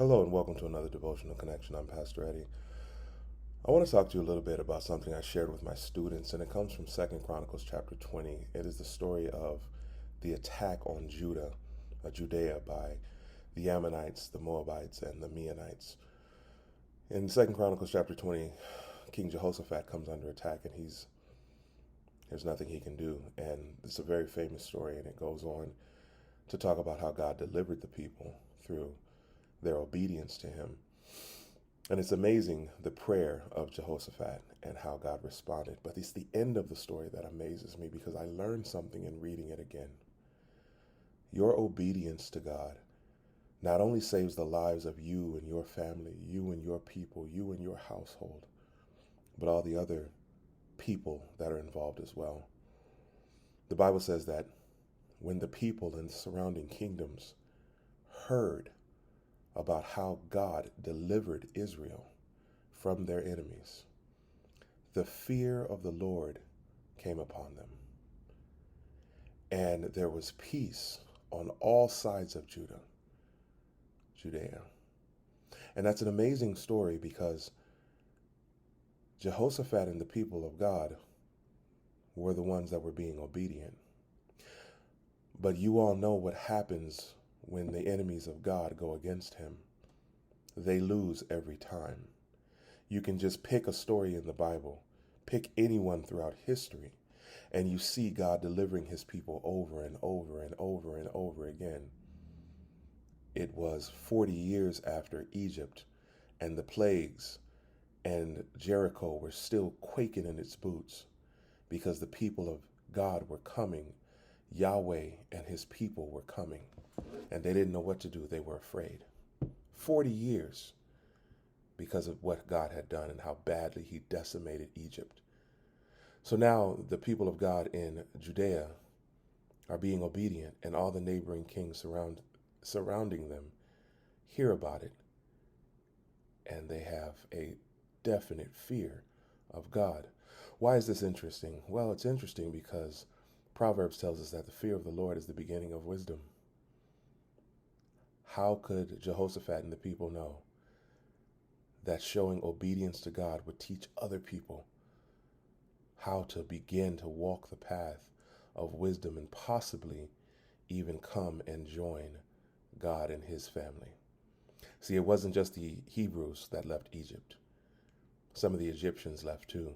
Hello and welcome to another Devotional Connection. I'm Pastor Eddie. I want to talk to you a little bit about something I shared with my students, and it comes from 2nd Chronicles chapter 20. It is the story of the attack on Judea by the Ammonites, the Moabites, and the Meunites. In 2nd Chronicles chapter 20, King Jehoshaphat comes under attack, and there's nothing he can do. And it's a very famous story, and it goes on to talk about how God delivered the people through their obedience to him. And it's amazing the prayer of Jehoshaphat and how God responded. But it's the end of the story that amazes me because I learned something in reading it again. Your obedience to God not only saves the lives of you and your family, you and your people, you and your household, but all the other people that are involved as well. The Bible says that when the people in the surrounding kingdoms heard about how God delivered Israel from their enemies, the fear of the Lord came upon them. And there was peace on all sides of Judea. And that's an amazing story because Jehoshaphat and the people of God were the ones that were being obedient. But you all know what happens when the enemies of God go against him. They lose every time. You can just pick a story in the Bible, pick anyone throughout history, and you see God delivering his people over and over and over and over again. It was 40 years after Egypt and the plagues, and Jericho were still quaking in its boots because the people of God were coming. Yahweh and his people were coming, and they didn't know what to do. They were afraid. 40 years because of what God had done and how badly he decimated Egypt. So now the people of God in Judea are being obedient, and all the neighboring kings surrounding them hear about it, and they have a definite fear of God. Why is this interesting? Well, it's interesting because Proverbs tells us that the fear of the Lord is the beginning of wisdom. How could Jehoshaphat and the people know that showing obedience to God would teach other people how to begin to walk the path of wisdom and possibly even come and join God and his family? See, it wasn't just the Hebrews that left Egypt. Some of the Egyptians left too.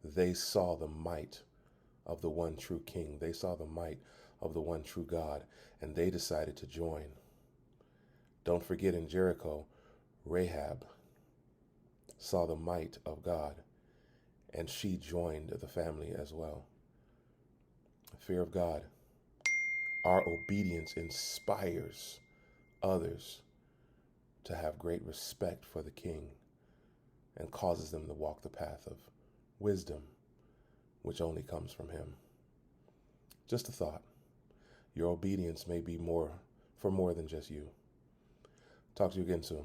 They saw the might of the one true king. They saw the might of the one true God, and they decided to join. Don't forget, in Jericho, Rahab saw the might of God, and she joined the family as well. The fear of God. Our obedience inspires others to have great respect for the king and causes them to walk the path of wisdom, which only comes from him. Just a thought. Your obedience may be more for more than just you. Talk to you again soon.